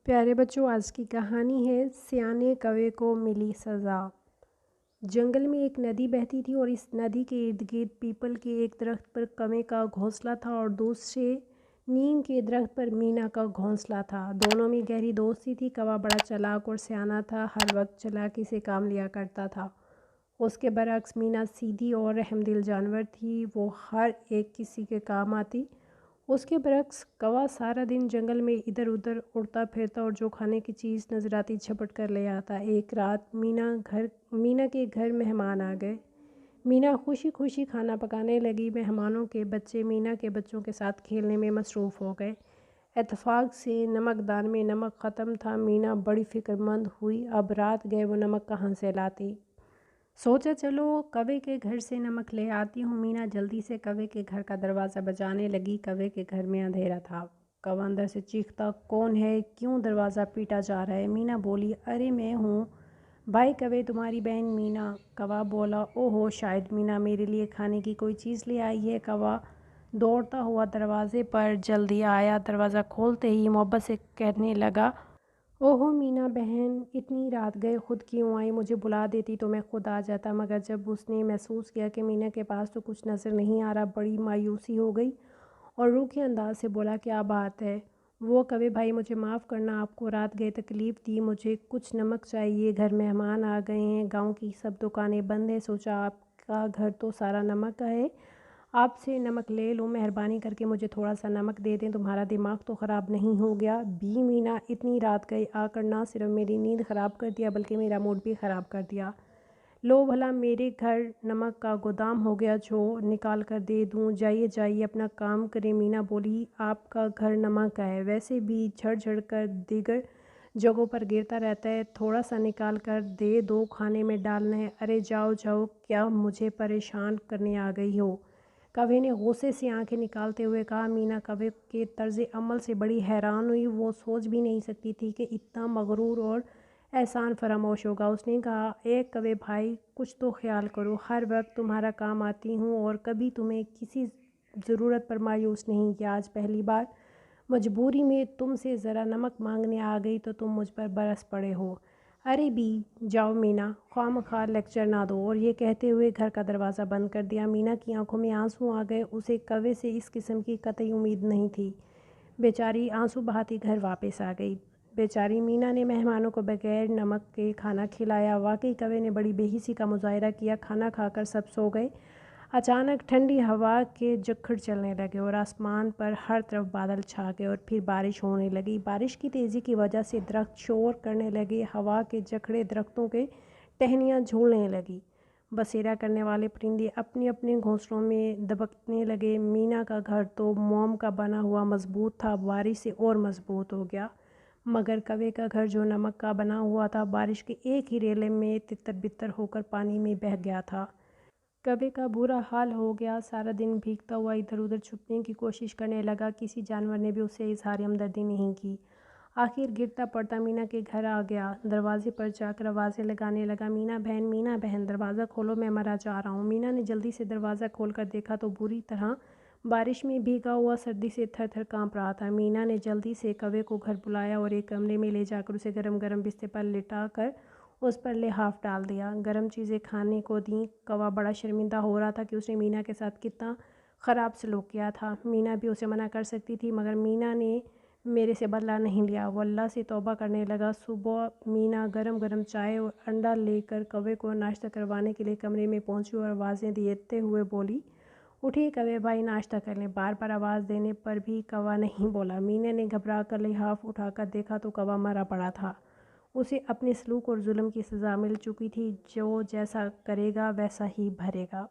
پیارے بچوں، آج کی کہانی ہے سیانے کوے کو ملی سزا۔ جنگل میں ایک ندی بہتی تھی اور اس ندی کے ارد گرد پیپل کے ایک درخت پر کوے کا گھونسلہ تھا اور دوسرے نیم کے درخت پر مینا کا گھونسلہ تھا۔ دونوں میں گہری دوستی تھی۔ کوہ بڑا چالاک اور سیانا تھا، ہر وقت چالاکی سے کام لیا کرتا تھا۔ اس کے برعکس مینا سیدھی اور رحم دل جانور تھی، وہ ہر ایک کسی کے کام آتی۔ اس کے برعکس کوہ سارا دن جنگل میں ادھر ادھر اڑتا پھرتا اور جو کھانے کی چیز نظر آتی جھپٹ کر لے آتا۔ ایک رات مینا کے گھر مہمان آ گئے۔ مینا خوشی خوشی کھانا پکانے لگی۔ مہمانوں کے بچے مینا کے بچوں کے ساتھ کھیلنے میں مصروف ہو گئے۔ اتفاق سے نمک دان میں نمک ختم تھا۔ مینا بڑی فکر مند ہوئی، اب رات گئے وہ نمک کہاں سے لاتی۔ سوچا چلو کوے کے گھر سے نمک لے آتی ہوں۔ مینا جلدی سے کوے کے گھر کا دروازہ بجانے لگی۔ کوے کے گھر میں اندھیرا تھا۔ کوہ اندر سے چیختا، کون ہے؟ کیوں دروازہ پیٹا جا رہا ہے؟ مینا بولی، ارے میں ہوں بھائی کوے، تمہاری بہن مینا۔ کوہ بولا، اوہو، شاید مینا میرے لیے کھانے کی کوئی چیز لے آئی ہے۔ کوہ دوڑتا ہوا دروازے پر جلدی آیا۔ دروازہ کھولتے ہی محبت سے کہنے لگا، اوہو مینا بہن، اتنی رات گئے خود کیوں آئی؟ مجھے بلا دیتی تو میں خود آ جاتا۔ مگر جب اس نے محسوس کیا کہ مینا کے پاس تو کچھ نظر نہیں آ رہا، بڑی مایوسی ہو گئی اور روکھے انداز سے بولا، کیا بات ہے؟ وہ کوے بھائی، مجھے معاف کرنا، آپ کو رات گئے تکلیف دی۔ مجھے کچھ نمک چاہیے، گھر مہمان آ گئے ہیں، گاؤں کی سب دکانیں بند ہیں، سوچا آپ کا گھر تو سارا نمک کا ہے، آپ سے نمک لے لوں۔ مہربانی کر کے مجھے تھوڑا سا نمک دے دیں، تمہارا دماغ تو خراب نہیں ہو گیا؟ بی مینا، اتنی رات گئے آ کر نہ صرف میری نیند خراب کر دیا بلکہ میرا موڈ بھی خراب کر دیا۔ لو بھلا میرے گھر نمک کا گودام ہو گیا جو نکال کر دے دوں۔ جائیے جائیے اپنا کام کریں۔ مینا بولی، آپ کا گھر نمک کا ہے، ویسے بھی جھڑ جھڑ کر دیگر جگہوں پر گرتا رہتا ہے، تھوڑا سا نکال کر دے دو، کھانے میں ڈالنا ہے۔ ارے جاؤ جاؤ، کیا مجھے پریشان کرنے آ گئی ہو؟ کوے نے غصے سے آنکھیں نکالتے ہوئے کہا۔ مینا کوے کے طرز عمل سے بڑی حیران ہوئی، وہ سوچ بھی نہیں سکتی تھی کہ اتنا مغرور اور احسان فراموش ہوگا۔ اس نے کہا، اے کوے بھائی، کچھ تو خیال کرو، ہر وقت تمہارا کام آتی ہوں اور کبھی تمہیں کسی ضرورت پر مایوس نہیں کیا۔ آج پہلی بار مجبوری میں تم سے ذرا نمک مانگنے آ گئی تو تم مجھ پر برس پڑے ہو۔ ارے بی جاؤ مینا، خواہ مخواہ لیکچر نہ دو۔ اور یہ کہتے ہوئے گھر کا دروازہ بند کر دیا۔ مینا کی آنکھوں میں آنسو آ گئے، اسے کوے سے اس قسم کی قطعی امید نہیں تھی۔ بیچاری آنسو بہاتی گھر واپس آ گئی۔ بیچاری مینا نے مہمانوں کو بغیر نمک کے کھانا کھلایا۔ واقعی کوے نے بڑی بے حسی کا مظاہرہ کیا۔ کھانا کھا کر سب سو گئے۔ اچانک ٹھنڈی ہوا کے جھکڑ چلنے لگے اور آسمان پر ہر طرف بادل چھا گئے اور پھر بارش ہونے لگی۔ بارش کی تیزی کی وجہ سے درخت شور کرنے لگے، ہوا کے جھکڑے درختوں کے ٹہنیاں جھولنے لگی۔ بسیرا کرنے والے پرندے اپنے اپنے گھونسلوں میں دبکنے لگے۔ مینا کا گھر تو موم کا بنا ہوا مضبوط تھا، بارش سے اور مضبوط ہو گیا، مگر کوے کا گھر جو نمک کا بنا ہوا تھا، بارش کے ایک ہی ریلے میں تتر بتر ہو کر پانی میں بہہ گیا تھا۔ کوے کا برا حال ہو گیا، سارا دن بھیگتا ہوا ادھر ادھر چھپنے کی کوشش کرنے لگا، کسی جانور نے بھی اسے اظہار ہمدردی نہیں کی۔ آخر گرتا پڑتا مینا کے گھر آ گیا، دروازے پر جا کر آوازیں لگانے لگا، مینا بہن، مینا بہن، دروازہ کھولو، میں مرا جا رہا ہوں۔ مینا نے جلدی سے دروازہ کھول کر دیکھا تو بری طرح بارش میں بھیگا ہوا سردی سے تھر تھر کانپ رہا تھا۔ مینا نے جلدی سے کوے کو گھر بلایا اور ایک کمرے میں لے جا کر اسے گرم گرم بستر پر لٹا کر اس پر لحاف ڈال دیا، گرم چیزیں کھانے کو دیں۔ کوہ بڑا شرمندہ ہو رہا تھا کہ اس نے مینا کے ساتھ کتنا خراب سلوک کیا تھا۔ مینا بھی اسے منع کر سکتی تھی، مگر مینا نے میرے سے بدلہ نہیں لیا۔ وہ اللہ سے توبہ کرنے لگا۔ صبح مینا گرم گرم چائے اور انڈا لے کر کوے کو ناشتہ کروانے کے لیے کمرے میں پہنچی اور آوازیں دیتے ہوئے بولی، اٹھیے کوے بھائی، ناشتہ کر لیں۔ بار بار آواز دینے پر بھی کوہ نہیں بولا۔ مینا نے گھبرا کر لحاف اٹھا کر دیکھا تو کوہ مرا پڑا تھا۔ اسے اپنے سلوک اور ظلم کی سزا مل چکی تھی، جو جیسا کرے گا ویسا ہی بھرے گا۔